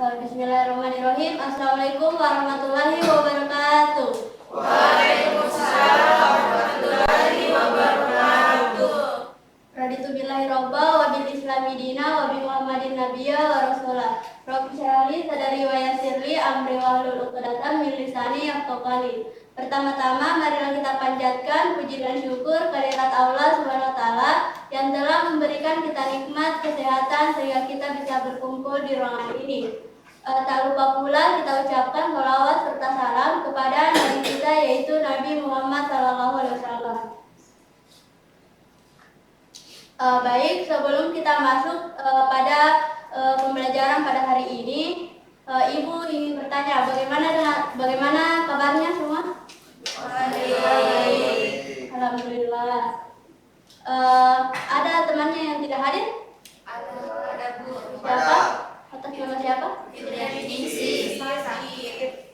Bismillahirrahmanirrahim. Assalamualaikum warahmatullahi wabarakatuh. Waalaikumsalam warahmatullahi wabarakatuh. Raditu billahi robba wa bil islami dina wa bi Muhammadin nabiyya wa rasulah. Rabbi shrah li sadri wa yassir li amri wahlul 'uqdatam min lisani yafqahu qawli. Pertama-tama marilah kita panjatkan puji dan syukur kehadirat Allah Subhanahu wa taala yang telah memberikan kita nikmat kesehatan sehingga kita bisa berkumpul di ruangan ini. Tak lupa pula kita ucapkan sholawat serta salam kepada nabi kita yaitu Nabi Muhammad SAW. Baik, sebelum kita masuk pada pembelajaran pada hari ini, Ibu ingin bertanya bagaimana kabarnya semua? Baik. Alhamdulillah. Ada temannya yang tidak hadir? Ada Bu. Siapa? Atas nama siapa? Fitrianingsih.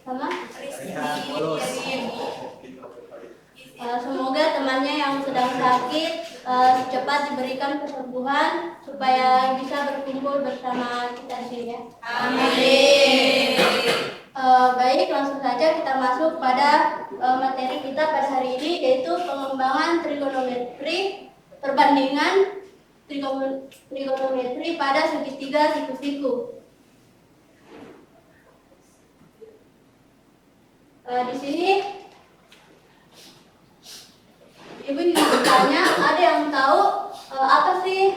Sama? Rizky. Semoga temannya yang sedang sakit cepat diberikan kesembuhan supaya bisa berkumpul bersama kita di sini ya. Amin. Baik, langsung saja kita masuk pada materi kita pada hari ini yaitu pengembangan trigonometri, perbandingan trigonometri pada segitiga siku-siku. Di sini Ibu ingin bertanya, ada yang tahu apa sih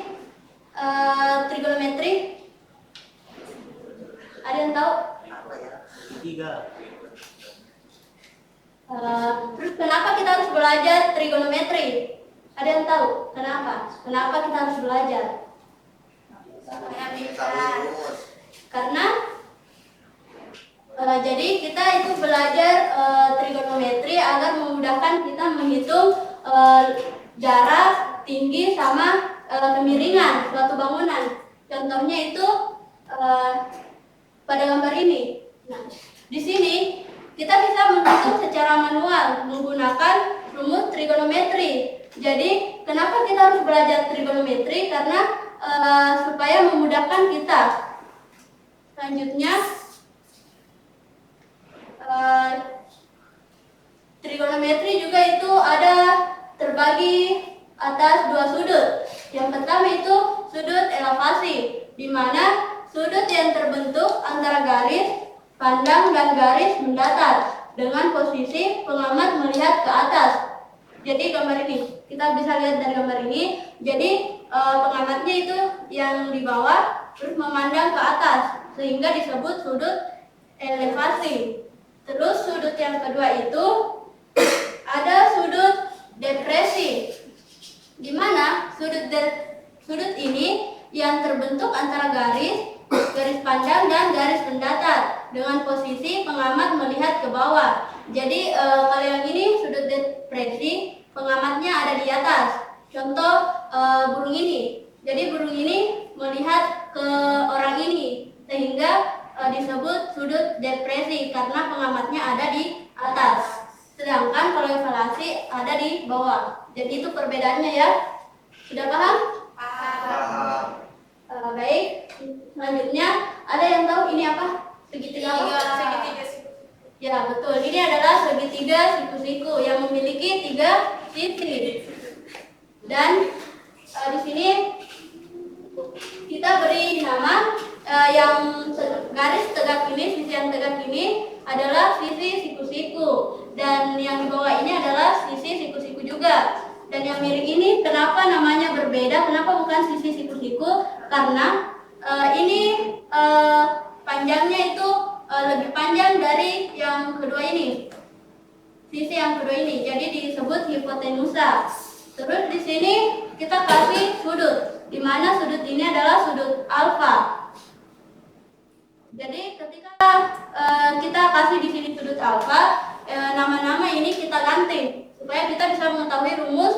trigonometri? Ada yang tahu? Tiga. Terus kenapa kita harus belajar trigonometri? Ada yang tahu? Kenapa? Kenapa kita harus belajar? Karena jadi kita itu belajar trigonometri agar memudahkan kita menghitung jarak, tinggi, sama kemiringan suatu bangunan. Contohnya itu pada gambar ini. Nah, di sini kita bisa menghitung secara manual menggunakan rumus trigonometri. Jadi, kenapa kita harus belajar trigonometri? Karena supaya memudahkan kita. Selanjutnya, trigonometri juga itu ada terbagi atas dua sudut. Yang pertama itu sudut elevasi, di mana sudut yang terbentuk antara garis pandang dan garis mendatar dengan posisi pengamat melihat ke atas. Jadi gambar ini, kita bisa lihat dari gambar ini. Jadi pengamatnya itu yang di bawah terus memandang ke atas sehingga disebut sudut elevasi. Terus sudut yang kedua itu ada sudut depresi, di mana sudut ini yang terbentuk antara garis pandang dan garis mendatar dengan posisi pengamat melihat ke bawah. Jadi kalau yang ini sudut depresi, pengamatnya ada di atas. Contoh burung ini. Jadi burung ini melihat ke orang ini sehingga disebut sudut depresi karena pengamatnya ada di atas. Sedangkan kalau evaluasi ada di bawah. Jadi itu perbedaannya ya. Sudah paham? Paham. Baik. Selanjutnya ada yang tahu ini apa? Segitiga apa? Segitiga siku. Ya betul. Ini adalah segitiga siku-siku yang memiliki 3 sisi. Dan di sini kita beri nama yang garis tegak ini, sisi yang tegak ini adalah sisi siku-siku, dan yang di bawah ini adalah sisi siku-siku juga. Dan yang miring ini kenapa namanya berbeda? Kenapa bukan sisi siku-siku? Karena ini panjangnya itu lebih panjang dari yang kedua ini, sisi yang kedua ini. Jadi disebut hipotenusa. Terus di sini kita kasih sudut, di mana sudut ini adalah sudut alfa. Jadi ketika kita kasih di sini sudut alfa, nama-nama ini kita ganti supaya kita bisa mengetahui rumus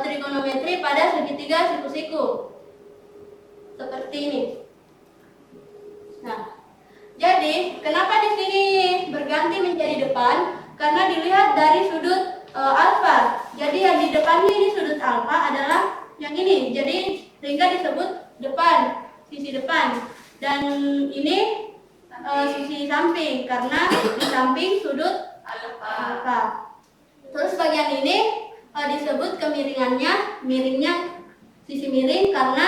trigonometri pada segitiga siku-siku. Seperti ini. Nah, jadi kenapa di sini berganti menjadi depan? Karena dilihat dari sudut alfa. Jadi yang di depannya ini sudut alfa adalah yang ini. Jadi sehingga disebut depan, sisi depan. Dan ini sisi samping karena di samping sudut alfa. Terus bagian ini disebut kemiringannya, miringnya sisi miring karena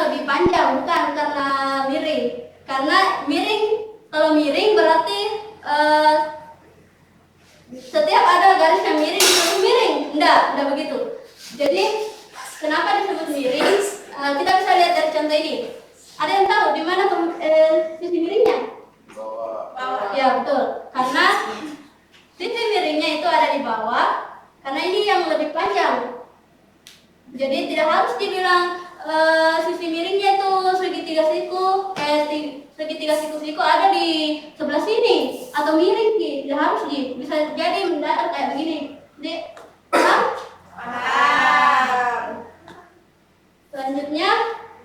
lebih panjang, bukan karena miring. Karena miring, kalau miring berarti setiap ada garis yang miring disebut miring. Enggak begitu. Jadi kenapa disebut miring? Kita bisa lihat dari contoh ini. Ada yang tahu di mana sisi miringnya? Bawah. Ya betul. Karena sisi miringnya itu ada di bawah. Karena ini yang lebih panjang. Jadi tidak harus dibilang sisi miringnya itu segitiga siku ada di sebelah sini atau miring Ki. Tidak harus bisa jadi mendatar kayak begini. Jadi, selanjutnya,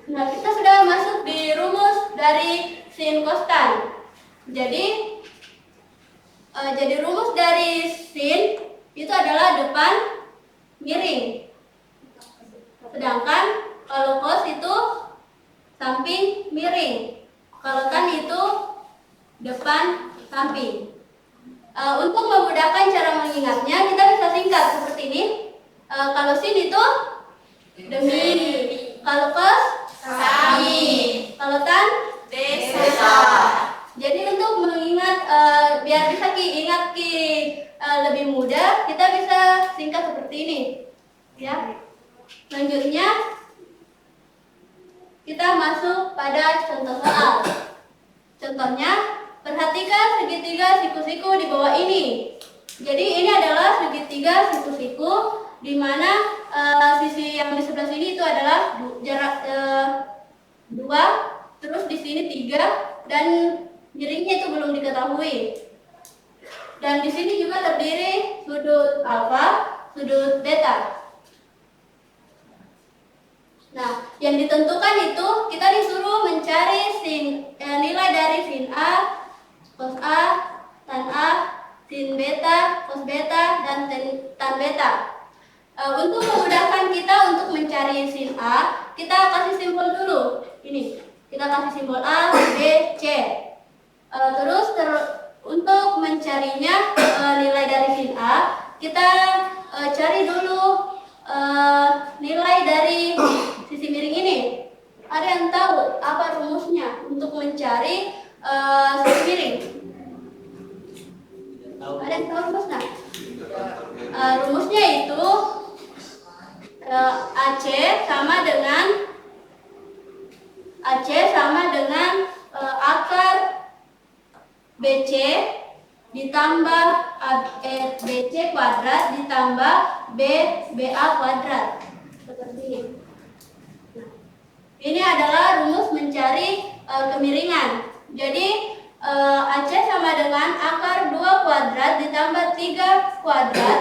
kita sudah masuk di rumus dari sin kostan. Jadi rumus dari sin itu adalah depan miring. Sedangkan kalau cos itu samping miring. Kalau tan itu depan samping. Untuk memudahkan cara mengingatnya, kita bisa singkat seperti ini. Kalau sin itu demi, kalau cos Sami. kalau tan Desa. Jadi untuk mengingat biar bisa ingat lebih mudah, kita bisa singkat seperti ini. Ya. Selanjutnya kita masuk pada contoh soal. Contohnya, perhatikan segitiga siku-siku di bawah ini. Jadi ini adalah segitiga siku-siku di mana sisi yang di sebelah sini itu adalah jarak 2, terus di sini 3 dan miringnya itu belum diketahui. Dan di sini juga terdiri sudut alfa, sudut beta. Nah, yang ditentukan itu kita disuruh mencari nilai dari sin A, cos A, tan A, sin beta, cos beta, dan tan beta. Untuk memudahkan kita untuk mencari sin A, kita kasih simbol dulu. Ini, kita kasih simbol A, B, C. Untuk mencarinya nilai dari sin A, kita cari dulu nilai dari sisi miring ini. Ada yang tahu apa rumusnya untuk mencari sisi miring? Ada yang tahu rumusnya? Rumusnya itu AC sama dengan akar BC ditambah BC kuadrat ditambah BA kuadrat. Seperti ini. Ini adalah rumus mencari kemiringan. Jadi AC sama dengan akar 2 kuadrat ditambah 3 kuadrat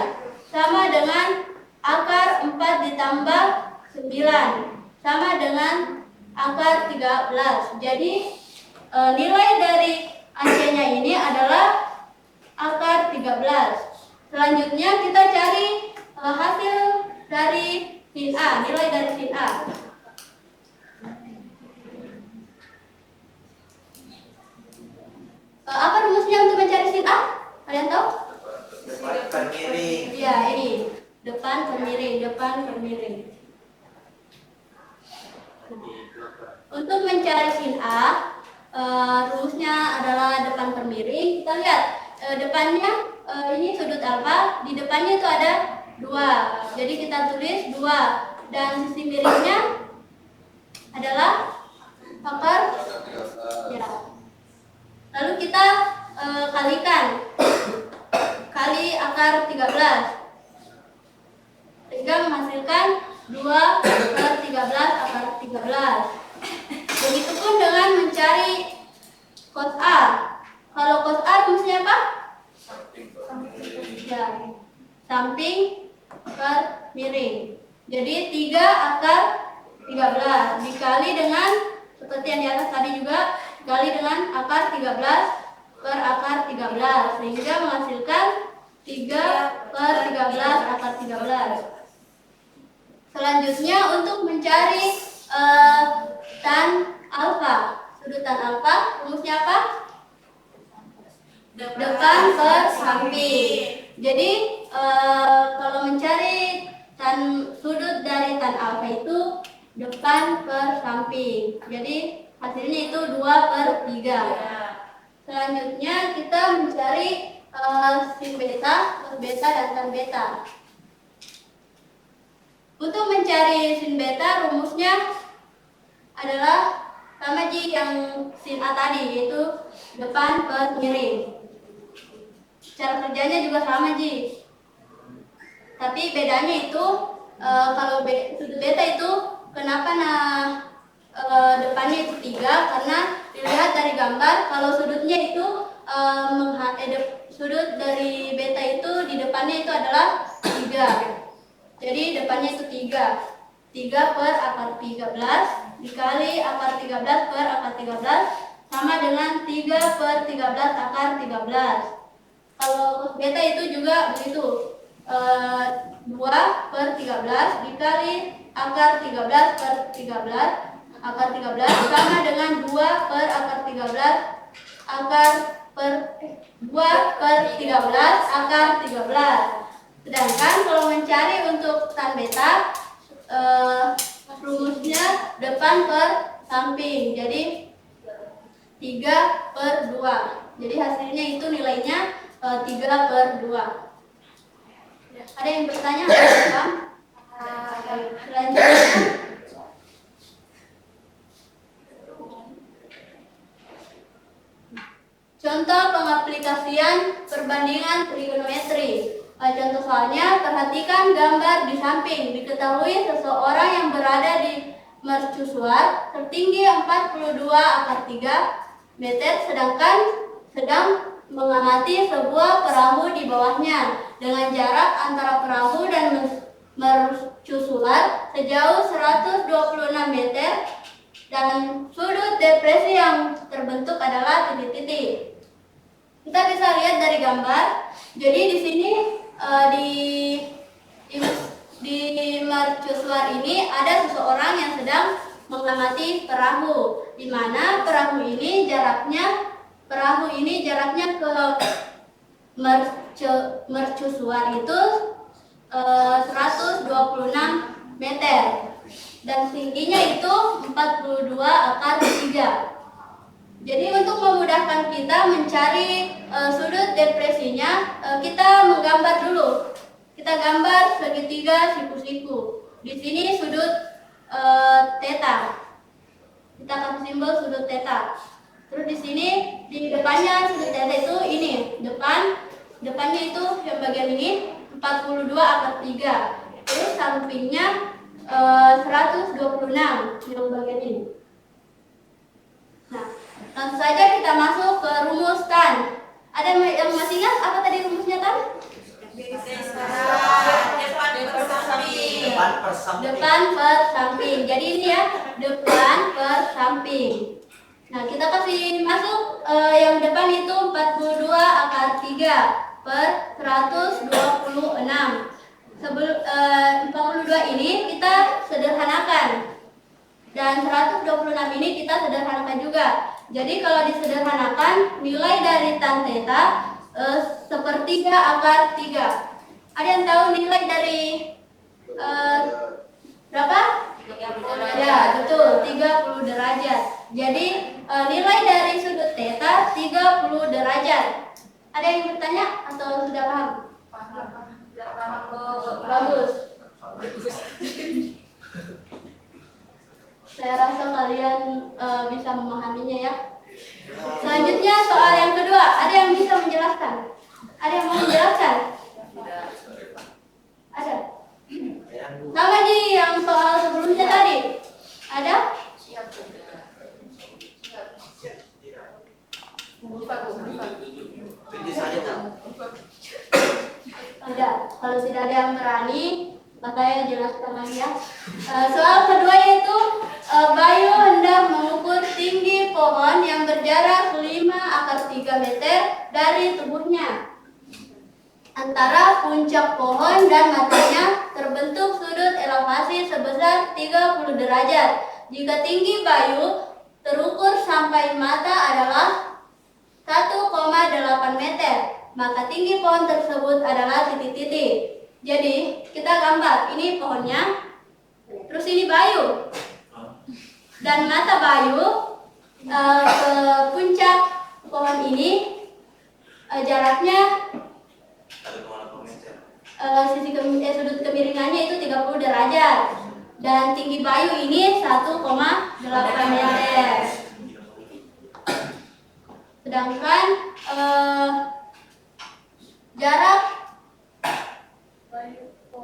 sama dengan akar 4 ditambah 9 sama dengan akar 13. Jadi nilai dari AC-nya ini adalah akar 13. Selanjutnya kita cari hasil dari sin A, nilai dari sin A. Apa rumusnya untuk mencari sin A? Ada yang tahu? Depan miring. Ya, ini. Depan per miring. Untuk mencari sin A, rumusnya adalah depan per miring. Kita lihat depannya ini sudut alfa, di depannya itu ada 2. Jadi kita tulis 2 dan sisi miringnya adalah akar ya. Lalu kita kalikan. Kali akar 13. Sehingga menghasilkan 2 per 13 akar 13. Begitupun dengan mencari cos A. Kalau cos A rumusnya apa? Ya, samping per miring. Jadi 3 akar 13 dikali dengan seperti yang di atas tadi juga dikali dengan akar 13 per akar 13 sehingga menghasilkan 3 per 13 akar 13. Selanjutnya untuk mencari tan alfa. sudut tan alfa, rumusnya apa? Depan per samping. Jadi kalau mencari sudut dari tan alfa itu depan per samping. Jadi hasilnya itu 2/3. Selanjutnya kita mencari sin beta, cos beta, dan tan beta. Untuk mencari sin beta rumusnya adalah sama Ji yang sin A tadi, yaitu depan per miring. Cara kerjanya juga sama Ji. Tapi bedanya itu kalau sudut beta itu kenapa depannya itu 3, karena dilihat dari gambar kalau sudutnya itu sudut dari beta itu di depannya itu adalah 3. Jadi depannya itu 3. 3/13 dikali akar 13/13 sama dengan 3/13 Kalau cos beta itu juga begitu. 2/13 dikali akar 13/13 sama dengan 2/13 Sedangkan kalau mencari untuk tan beta rumusnya depan per samping. Jadi 3/2. Jadi hasilnya itu nilainya 3/2. Ada yang bertanya? Selanjutnya contoh pengaplikasian perbandingan trigonometri. Contoh soalnya, perhatikan gambar di samping. Diketahui seseorang yang berada di mercusuar tertinggi 42/3 meter sedang mengamati sebuah perahu di bawahnya dengan jarak antara perahu dan mercusuar sejauh 126 meter dan sudut depresi yang terbentuk adalah titik-titik. Kita bisa lihat dari gambar. Jadi di sini di mercusuar ini ada seseorang yang sedang mengamati perahu, di mana perahu ini jaraknya ke mercusuar itu 126 meter dan tingginya itu 42/3. Jadi untuk memudahkan kita mencari sudut depresinya, kita menggambar dulu. Kita gambar segitiga siku-siku. Di sini sudut theta. Kita kasih simbol sudut theta. Terus di sini di depannya sudut theta itu ini, depannya itu yang bagian ini 42/3. Terus sampingnya 126 yang bagian ini. Nah, langsung saja kita masuk ke rumus tan. Ada yang masih ingat apa tadi rumusnya tan? Depan per samping. Jadi ini ya, depan per samping. Nah, kita kasih masuk yang depan itu 42/3/126. 42 ini kita sederhanakan. Dan 126 ini kita sederhanakan juga. Jadi kalau disederhanakan, nilai dari tan theta sepertiga akar 3. Ada yang tahu nilai dari berapa? Ya, betul, 30 derajat. Jadi nilai dari sudut theta 30 derajat. Ada yang bertanya atau sudah paham? Bagus. Saya rasa kalian bisa memahaminya ya. Selanjutnya soal yang kedua, ada yang bisa menjelaskan? Ada yang mau menjelaskan? Ada? Sama Ji yang soal sebelumnya tadi. Ada? Ada. Kalau tidak ada yang berani, maka saya jelaskan lagi ya. Soal kedua yaitu Bayu hendak mengukur tinggi pohon yang berjarak 5/3 meter dari tubuhnya. Antara puncak pohon dan matanya terbentuk sudut elevasi sebesar 30 derajat. Jika tinggi Bayu terukur sampai mata adalah 1,8 meter, maka tinggi pohon tersebut adalah titik-titik. Jadi kita gambar, ini pohonnya, terus ini Bayu, dan mata Bayu ke puncak pohon ini jaraknya sudut kemiringannya itu 30 derajat, dan tinggi Bayu ini 1,8 meter. Sedangkan jarak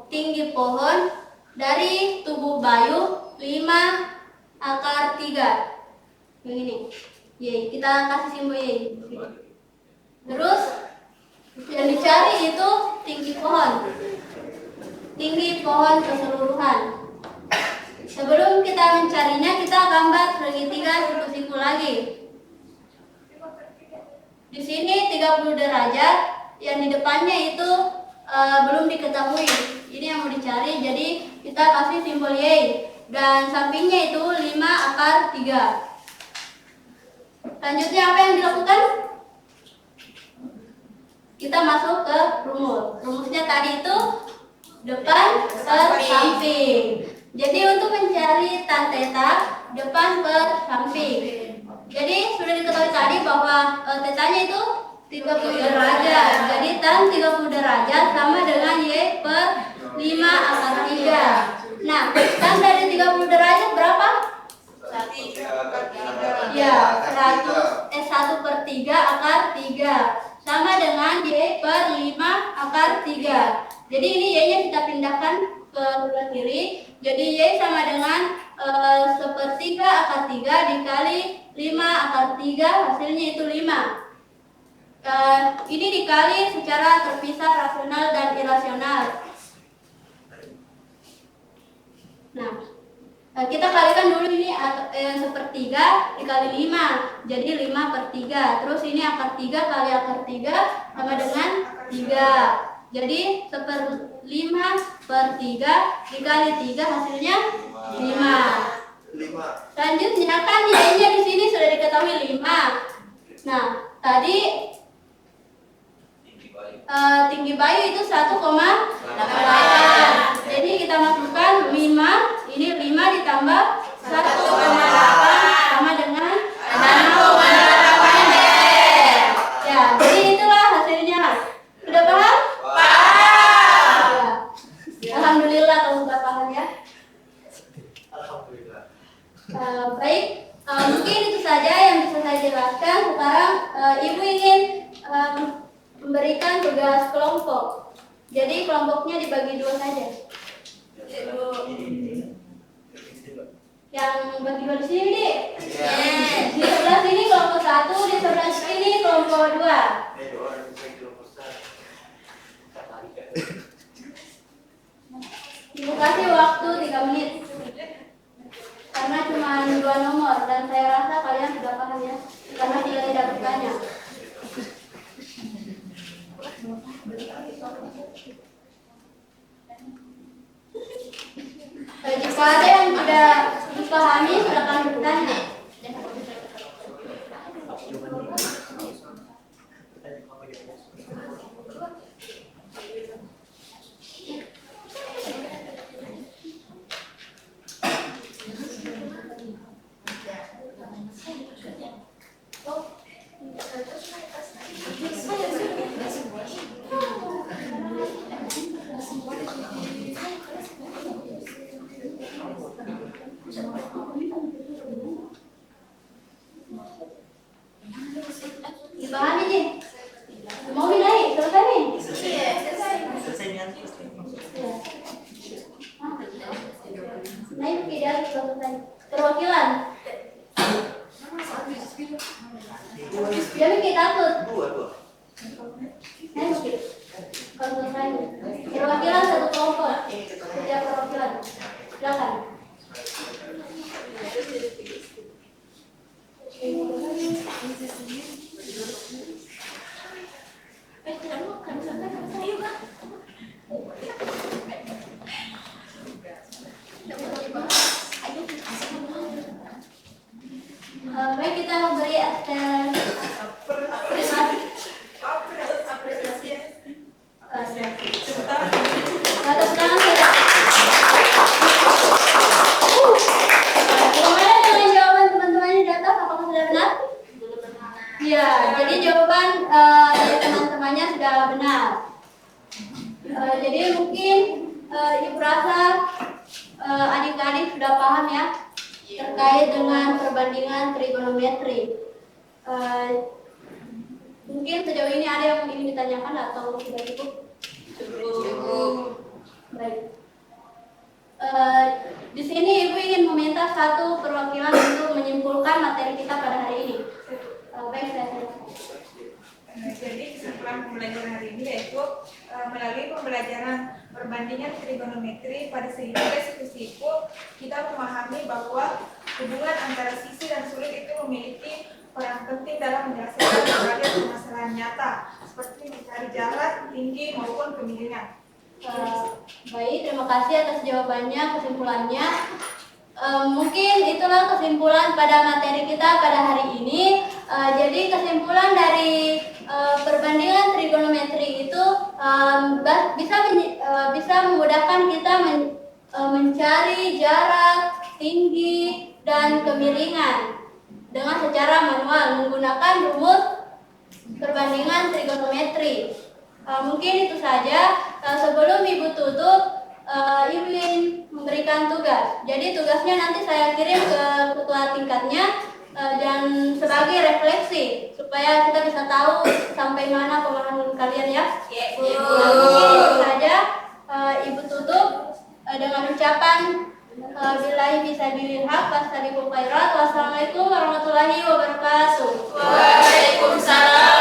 tinggi pohon dari tubuh Bayu 5/3. Yang ini. Y, kita kasih simbol Y. Terus yang dicari itu tinggi pohon. Tinggi pohon keseluruhan. Sebelum kita mencarinya, kita gambar segitiga siku-siku lagi. Di sini 30 derajat, yang di depannya itu belum diketahui. Ini yang mau dicari, jadi kita kasih simbol Y. Dan sampingnya itu 5/3. Selanjutnya apa yang dilakukan? Kita masuk ke rumus. Rumusnya tadi itu depan per samping. Jadi untuk mencari tan theta, depan per samping. Jadi sudah diketahui tadi bahwa tetanya itu 30 derajat. Jadi tan 30 derajat sama dengan Y per 5/3. Nah, tan dari 30 derajat berapa? Ya, 1/3 sama dengan Y per 5/3. Jadi ini Y-nya kita pindahkan ke sebelah kiri. Jadi Y sama dengan 1/3 dikali 5/3, hasilnya itu 5. Ini dikali secara terpisah rasional dan irasional. Nah, kita kalikan dulu ini 1/3 dikali 5, jadi 5/3. Terus ini 1/3 kali 1/3 sama dengan 3. Jadi 5/3 dikali 3 hasilnya 5. Selanjutnya kan Y-nya di sini sudah diketahui 5. Nah, tadi tinggi Bayu itu 1,8. Jadi kita masukkan 5, ini 5 ditambah 1,8 sama dengan 6,8 meter. Ya, jadi itulah hasilnya. Sudah paham? Paham. Alhamdulillah kalau sudah paham ya. Baik, mungkin itu saja yang bisa saya jelaskan. Sekarang Ibu ingin memberikan tugas kelompok. Jadi kelompoknya dibagi 2 saja. Yang bagi 2 di sini, Dik. Di sebelah sini kelompok 1, di sebelah sini kelompok 2. Ibu kasih waktu 3 menit. Karena cuma 2 nomor dan saya rasa kalian sudah paham ya. Karena dia tidak bertanya. Jika ada yang tidak dipahami, silakan bertanya. Dipahami nih? Mau naik? Selesai nih? Naik tidak selesai. Perwakilan. Jadi kita takut. Naik oke. Kalau selesai. Perwakilan 1 kelompok. Setiap perwakilan. Silakan. Baik, kita memberi tepuk tangan tidak? Bagaimana dengan jawaban teman-teman di atas? Apakah sudah benar? Ya, jadi jawaban dari teman-temannya sudah benar. Jadi mungkin Ibu rasa adik-adik sudah paham ya terkait dengan perbandingan trigonometri. Mungkin sejauh ini ada yang ingin ditanyakan atau sudah cukup? Cukup. Baik. Di sini Ibu ingin meminta satu perwakilan untuk menyimpulkan materi kita pada hari ini. Baik, saya silakan. Jadi kesimpulan pembelajaran hari ini yaitu melalui pembelajaran perbandingan trigonometri pada segi siku kita memahami bahwa hubungan antara sisi dan sudut itu memiliki peran penting dalam menyelesaikan berbagai permasalahan nyata seperti mencari jarak, tinggi maupun kemiringan. Baik, terima kasih atas jawabannya, kesimpulannya. Mungkin itulah kesimpulan pada materi kita pada hari ini. Jadi kesimpulan dari perbandingan trigonometri itu bisa memudahkan kita mencari jarak, tinggi, dan kemiringan dengan secara manual menggunakan rumus perbandingan trigonometri. Mungkin itu saja. Sebelum Ibu tutup, Ibu ingin memberikan tugas. Jadi tugasnya nanti saya kirim ke ketua tingkatnya dan sebagai refleksi supaya kita bisa tahu sampai mana pemahaman kalian ya. Mungkin itu saja. Ibu tutup dengan ucapan billahi fisabilil haq wastabiqul khairat. Wassalamualaikum warahmatullahi wabarakatuh. Waalaikumsalam.